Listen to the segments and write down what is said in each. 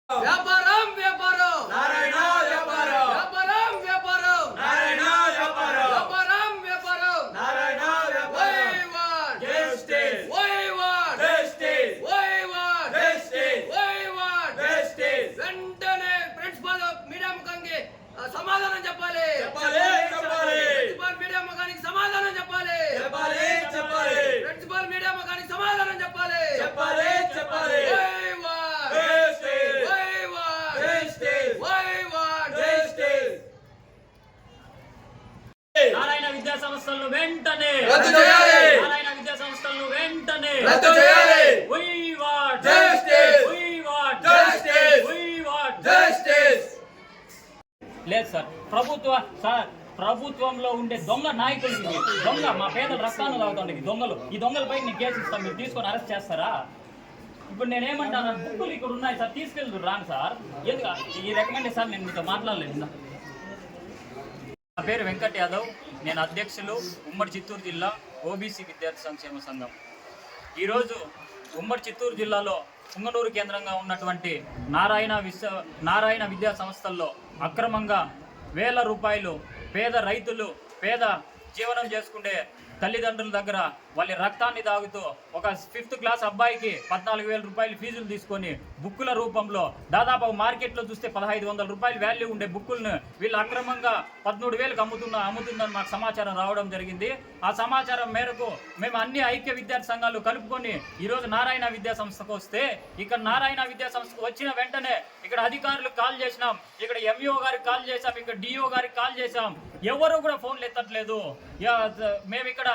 వ్యాపారం వ్యాపారం నారాయణ వ్యాపారం వ్యాపారం వ్యాపారం నారాయణ వ్యాపారం వ్యాపారం వ్యాపారం నారాయణ వ్యాపారం జస్టిస్ జస్టిస్ జస్టిస్ జస్టిస్ వెంటనే ప్రిన్సిపల్ మీడియా ముఖానికి సమాధానం చెప్పాలి చెప్పాలి చెప్పాలి ప్రిన్సిపల్ మీడియా ముఖానికి సమాధానం చెప్పాలి చెప్పాలి చెప్పాలి ప్రిన్సిపల్ మీడియా ముఖానికి సమాధానం చెప్పాలి చెప్పాలి చెప్పాలి నారాయణ విద్యా సంస్థలను వెంటనే రద్దు చేయాలి. నారాయణ విద్యా సంస్థలను వెంటనే రద్దు చేయాలి. We want Justice. We want Justice. We want justice లేదు సార్ ప్రభుత్వంలో ఉండే దొంగ నాయకులు ఇవి. దొంగ మా పేదల రక్తాన్ని తాగుతుండే ఈ దొంగలు. ఈ దొంగలపై నీకు కేసు ఇస్తాం, మీరు తీసుకొని అరెస్ట్ చేస్తారా? ఇప్పుడు నేనేమంటాను, బుక్కులు ఇక్కడ ఉన్నాయి సార్, తీసుకెళ్తారు రాను సార్. ఎందుకు ఈ రికమెండ్ సార్, నేను మీతో మాట్లాడలేదు. నా పేరు వెంకట్ యాదవ్, నేను అధ్యక్షులు ఉమ్మడి చిత్తూరు జిల్లా ఓబీసీ విద్యార్థి సంక్షేమ సంఘం. ఈరోజు ఉమ్మడి చిత్తూరు జిల్లాలో పుంగనూరు కేంద్రంగా ఉన్నటువంటి నారాయణ విద్యా సంస్థల్లో అక్రమంగా వేల రూపాయలు పేద రైతులు, పేద జీవనం చేసుకునే తల్లిదండ్రుల దగ్గర వాళ్ళ రక్తాన్ని తాగుతూ ఒక 5th క్లాస్ అబ్బాయికి 14,000 రూపాయలు ఫీజులు తీసుకొని బుక్కుల రూపంలో దాదాపు మార్కెట్లో చూస్తే 1,500 రూపాయలు వాల్యూ ఉండే బుక్కులను వీళ్ళు అక్రమంగా 13,000కి అమ్ముతుందని మాకు సమాచారం రావడం జరిగింది. ఆ సమాచారం మేరకు మేము అన్ని ఐక్య విద్యార్థి సంఘాలు కలుపుకొని ఈరోజు నారాయణ విద్యా సంస్థకు వస్తే, ఇక్కడ నారాయణ విద్యా సంస్థకు వచ్చిన వెంటనే ఇక్కడ అధికారులకు కాల్ చేసినాం, ఇక్కడ ఎంఈఓ గారికి కాల్ చేసాం, ఇక్కడ డిఓ గారికి కాల్ చేసాం. ఎవరు కూడా ఫోన్లు ఎత్తట్లేదు. మేము ఇక్కడ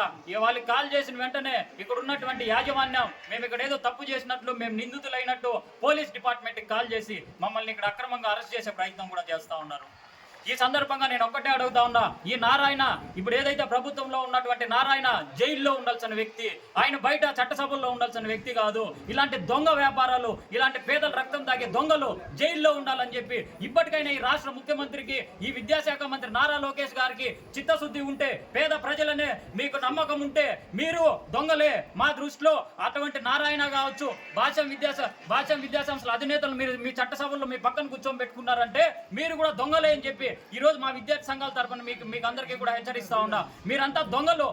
వాళ్ళకి కాల్ చేసిన వెంటనే ఇక్కడ ఉన్నటువంటి యాజమాన్యం మేము ఇక్కడ ఏదో తప్పు చేసినట్లు, మేము నిందితులైనట్టు పోలీస్ డిపార్ట్మెంట్కి కాల్ చేసి మమ్మల్ని ఇక్కడ అక్రమంగా అరెస్ట్ చేసే ప్రయత్నం కూడా చేస్తూ ఉన్నారు. ఈ సందర్భంగా నేను ఒక్కటే అడుగుతా ఉన్నా, ఈ నారాయణ ఇప్పుడు ఏదైతే ప్రభుత్వంలో ఉన్నటువంటి నారాయణ జైల్లో ఉండాల్సిన వ్యక్తి, ఆయన బయట చట్టసభల్లో ఉండాల్సిన వ్యక్తి కాదు. ఇలాంటి దొంగ వ్యాపారాలు, ఇలాంటి పేదల రక్తం తాగే దొంగలు జైల్లో ఉండాలని చెప్పి ఇప్పటికైనా ఈ రాష్ట్ర ముఖ్యమంత్రికి, ఈ విద్యాశాఖ మంత్రి నారా లోకేష్ గారికి చిత్తశుద్ధి ఉంటే, పేద ప్రజలనే మీకు నమ్మకం ఉంటే, మీరు దొంగలే మా దృష్టిలో. అటువంటి నారాయణ కావచ్చు, భాష్యం విద్యాసంస్థల అధినేతలు మీరు మీ చట్టసభల్లో మీ పక్కన కూర్చొని పెట్టుకున్నారంటే మీరు కూడా దొంగలే అని చెప్పి ఈరోజు మా విద్యార్థి సంఘాల తరఫున మీకు అందరికీ కూడా హెచ్చరిస్తా ఉన్నా. మీరంతా దొంగలు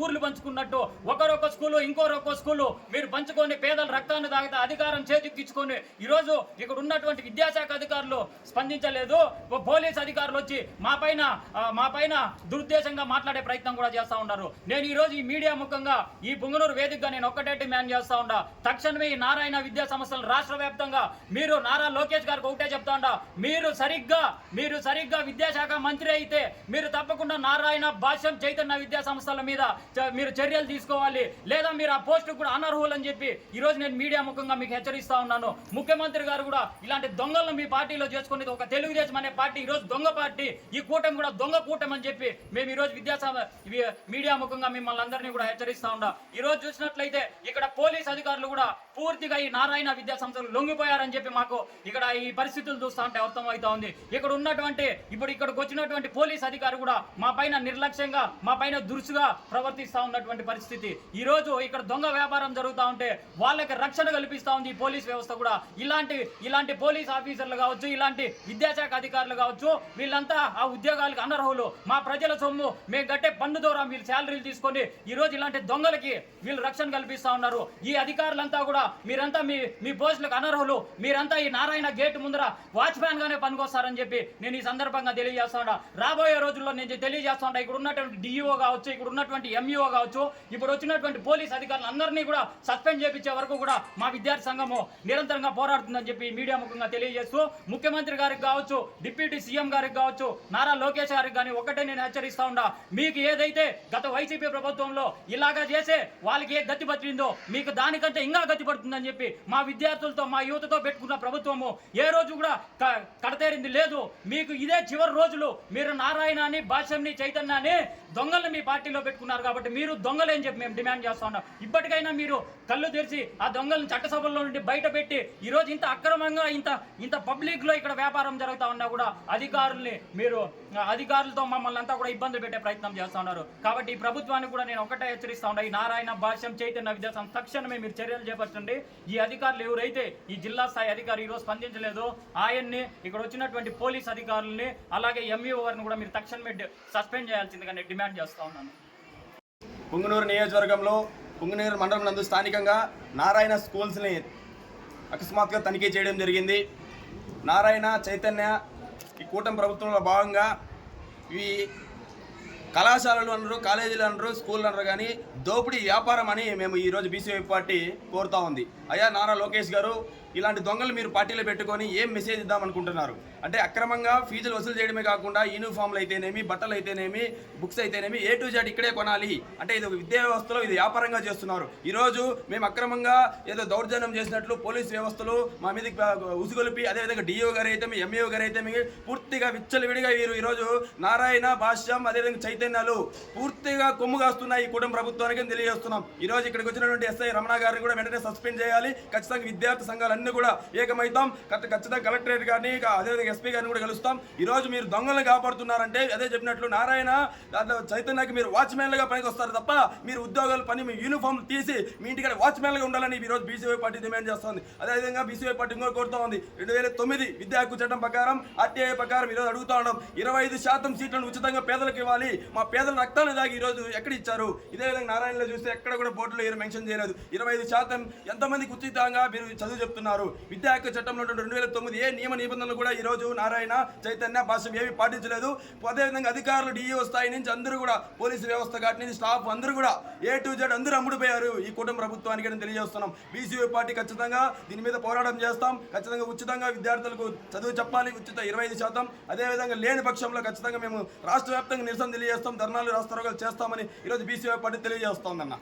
ఊర్లు పంచుకున్నట్టు ఒకరొక స్కూలు ఇంకొక స్కూలు మీరు పంచుకొని పేదల రక్తాన్ని తాగితే అధికారం చేతికిచ్చుకొని ఈరోజు ఇక్కడ ఉన్నటువంటి విద్యాశాఖ అధికారులు స్పందించలేదు. పోలీస్ అధికారులు వచ్చి మా పైన దురుద్దేశంగా మాట్లాడే ప్రయత్నం కూడా చేస్తా ఉన్నారు. నేను ఈరోజు ఈ మీడియా ముఖంగా ఈ పుంగనూరు వేదికగా నేను ఒక్కటే డిమాండ్ చేస్తా ఉన్నా, తక్షణమే ఈ నారాయణ విద్యా సంస్థలు రాష్ట్ర వ్యాప్తంగా మీరు నారా లోకేష్ గారికి ఒకటే చెప్తా ఉన్నా, మీరు సరిగ్గా విద్యాశాఖ మంత్రి అయితే మీరు తప్పకుండా నారాయణ భాష్యం చైతన్య విద్యా సంస్థల మీద మీరు చర్యలు తీసుకోవాలి, లేదా మీరు ఆ పోస్టు కూడా అనర్హులు అని చెప్పి ఈరోజు నేను మీడియా ముఖంగా మీకు హెచ్చరిస్తా ఉన్నాను. ముఖ్యమంత్రి గారు కూడా ఇలాంటి దొంగలను మీ పార్టీలో చేసుకునేది ఒక తెలుగుదేశం అనే పార్టీ ఈరోజు దొంగ పార్టీ, ఈ కూటమి కూడా దొంగ కూటమి అని చెప్పి మేము ఈరోజు మీడియా ముఖంగా మిమ్మల్ని అందరినీ కూడా హెచ్చరిస్తా ఉన్నా. ఈరోజు చూసినట్లయితే ఇక్కడ పోలీస్ అధికారులు కూడా పూర్తిగా ఈ నారాయణ విద్యా సంస్థలు లొంగిపోయారని చెప్పి మాకు ఇక్కడ ఈ పరిస్థితులు చూస్తా ఉంటే అర్థమవుతా ఉంది. ఇక్కడికి వచ్చినటువంటి పోలీస్ అధికారి కూడా మా పైన నిర్లక్ష్యంగా, మా పైన దురుసుగా ప్రవర్తిస్తా ఉన్నటువంటి పరిస్థితి. ఈ రోజు ఇక్కడ దొంగ వ్యాపారం జరుగుతూ ఉంటే వాళ్ళకి రక్షణ కల్పిస్తా ఉంది ఈ పోలీస్ వ్యవస్థ కూడా. ఇలాంటి పోలీస్ ఆఫీసర్లు కావచ్చు, ఇలాంటి విద్యాశాఖ అధికారులు కావచ్చు, వీళ్ళంతా ఆ ఉద్యోగాలకు అనర్హులు. మా ప్రజల సొమ్ము మేము కట్టే పన్ను ద్వారా వీళ్ళు శాలరీలు తీసుకొని ఈ రోజు ఇలాంటి దొంగలకి వీళ్ళు రక్షణ కల్పిస్తా ఉన్నారు. ఈ అధికారులంతా కూడా మీరంతా మీ పోస్టులకు అనర్హులు, మీరంతా ఈ నారాయణ గేట్ ముందర వాచ్మ్యాన్ గానే పనికొస్తారని చెప్పి నేను ఈ సందర్భంగా తెలియజేస్తా ఉన్నా. రాబోయే రోజుల్లో నేను తెలియజేస్తా ఉన్నా, ఇక్కడ ఉన్నటువంటి డిఈఓ కావచ్చు, ఇక్కడ ఉన్నటువంటి ఎంఈఓ కావచ్చు, ఇప్పుడు వచ్చినటువంటి పోలీస్ అధికారులు అందరినీ కూడా సస్పెండ్ చేయించే వరకు కూడా మా విద్యార్థి సంఘము నిరంతరంగా పోరాడుతుందని చెప్పి మీడియా ముఖంగా తెలియజేస్తూ, ముఖ్యమంత్రి గారికి కావచ్చు, డిప్యూటీ సీఎం గారికి కావచ్చు, నారా లోకేష్ గారికి కానీ ఒకటే నేను హెచ్చరిస్తా ఉన్నా, మీకు ఏదైతే గత వైసీపీ ప్రభుత్వంలో ఇలాగా చేసే వాళ్ళకి ఏ గతి పట్టిందో మీకు దానికంటే ఇంకా గతి పడుతుందని చెప్పి మా విద్యార్థులతో, మా యువతతో పెట్టుకున్న ప్రభుత్వము ఏ రోజు కూడా కడతేరింది లేదు. మీకు ఇదే చివరి రోజులు. మీరు నారాయణని, భాష్యంని, చైతన్యాన్ని దొంగల్ని మీ పార్టీలో పెట్టుకున్నారు కాబట్టి మీరు దొంగలే అని చెప్పి మేము డిమాండ్ చేస్తా ఉన్నాం. ఇప్పటికైనా మీరు కళ్ళు తెరిచి ఆ దొంగలను చట్టసభల్లో నుండి బయట పెట్టి ఈరోజు ఇంత అక్రమంగా ఇంత పబ్లిక్ లో ఇక్కడ వ్యాపారం జరుగుతా ఉన్నా కూడా అధికారుల్ని మీరు అధికారులతో మమ్మల్ని అంతా కూడా ఇబ్బంది పెట్టే ప్రయత్నం చేస్తా ఉన్నారు. కాబట్టి ఈ ప్రభుత్వానికి కూడా నేను ఒకటే హెచ్చరిస్తా ఉన్నా, ఈ నారాయణ భాష్యం చైతన్య విద్యాసంస్థ తక్షణమే మీరు చర్యలు చేపట్టండి. ఈ అధికారులు ఎవరైతే ఈ జిల్లా స్థాయి అధికారి ఈరోజు స్పందించలేదో ఆయన్ని, ఇక్కడ వచ్చినటువంటి పోలీస్ అధికారులని, అలాగే ఎంఈఓ గారిని కూడా మీరు తక్షణమే సస్పెండ్ చేయాల్సిందిగా నేను డిమాండ్ చేస్తా ఉన్నాను. పుంగనూరు నియోజకవర్గంలో పుంగనూరు మండలం నందు స్థానికంగా నారాయణ స్కూల్స్ని అకస్మాత్తుగా తనిఖీ చేయడం జరిగింది. నారాయణ చైతన్య ఈ కూటమి ప్రభుత్వంలో భాగంగా ఈ కళాశాలలు అనరు, కాలేజీలు అనరు, స్కూళ్ళు అనరు, కానీ దోపిడీ వ్యాపారం అని మేము ఈరోజు బీసీవై పార్టీ కోరుతా ఉంది. అయ్యా నారా లోకేష్ గారు, ఇలాంటి దొంగలు మీరు పార్టీలో పెట్టుకొని ఏం మెసేజ్ ఇద్దామనుకుంటున్నారు? అంటే అక్రమంగా ఫీజులు వసూలు చేయడమే కాకుండా యూనిఫామ్లు అయితేనేమి, బట్టలు అయితేనేమి, బుక్స్ అయితేనేమి A to Z ఇక్కడే కొనాలి అంటే ఇది విద్యా వ్యవస్థలో ఇది వ్యాపారంగా చేస్తున్నారు. ఈరోజు మేము అక్రమంగా ఏదో దౌర్జన్యం చేసినట్లు పోలీస్ వ్యవస్థలు మా మీద ఉసుగొలిపి, అదేవిధంగా డిఓ గారు అయితే ఎంఈఓ గారు అయితే పూర్తిగా విచ్చలవిడిగా ఈరోజు నారాయణ భాష్యం అదేవిధంగా చైతన్యాలు పూర్తిగా కొమ్ము కాస్తున్నాయి ఈ కుటుంబ ప్రభుత్వానికి తెలియజేస్తున్నాం. ఈరోజు ఇక్కడికి వచ్చినటువంటి ఎస్ఐ రమణ గారిని కూడా వెంటనే సస్పెండ్ చేయాలి. ఖచ్చితంగా విద్యార్థి సంఘాలన్నీ కూడా ఏకమైతాం. ఖచ్చితంగా కలెక్టరేట్ గారిని అదేవిధంగా ఎస్పీ గారిని కూడా కలుస్తాం. ఈరోజు మీరు దొంగలను కాపాడుతున్నారంటే అదే చెప్పినట్లు నారాయణ చైతన్యకి మీరు వాచ్మెన్లుగా పనికి వస్తారు తప్ప మీరు ఉద్యోగాలు పని మీ యూనిఫామ్ తీసి మీ ఇంటికి వాచ్మెన్లుగా ఉండాలని ఈరోజు బీసీవై పార్టీ డిమాండ్ చేస్తుంది. అదేవిధంగా బీసీవై పార్టీ ఇంకో కోరుతా ఉంది. 2009 విద్యా హక్కు చట్టం ప్రకారం ఆర్టీఐ ప్రకారం ఈరోజు అడుగుతా ఉన్నాం 25% సీట్లను ఉచితంగా పేదలకు ఇవ్వాలి. మా పేదల రక్తాన్ని దాగి ఈరోజు ఎక్కడ ఇచ్చారు? ఇదే విధంగా నారాయణలో చూస్తే ఎక్కడ కూడా బోర్డులో ఏం మెన్షన్ చేయలేదు. 25% ఎంతమందికి ఉచితంగా మీరు చదువు చెప్తున్నారు? విద్యా హక్కు చట్టంలో 2009 ఏ నియమ నిబంధనలు కూడా ఈరోజు నారాయణ చైతన్య భాష్యం ఏమీ పాటించలేదు. అదేవిధంగా అధికారులు డిఈఓ స్థాయి నుంచి అందరూ కూడా పోలీసు వ్యవస్థ కాటి నుంచి స్టాఫ్ అందరూ కూడా A to Z అందరూ అమ్ముడుపోయారు ఈ కుటుంబ ప్రభుత్వానికి అని తెలియజేస్తున్నాం. బీసీవై పార్టీ ఖచ్చితంగా దీని మీద పోరాటం చేస్తాం. ఖచ్చితంగా ఉచితంగా విద్యార్థులకు చదువు చెప్పాలి, ఉచిత 25%. అదేవిధంగా లేని పక్షంలో ఖచ్చితంగా మేము రాష్ట్ర వ్యాప్తంగా నిరసన తెలియజేస్తాం, ధర్నాలు రాస్తారోగాలు చేస్తామని ఈరోజు బీసీవై పార్టీ తెలియజేస్తోందన్న.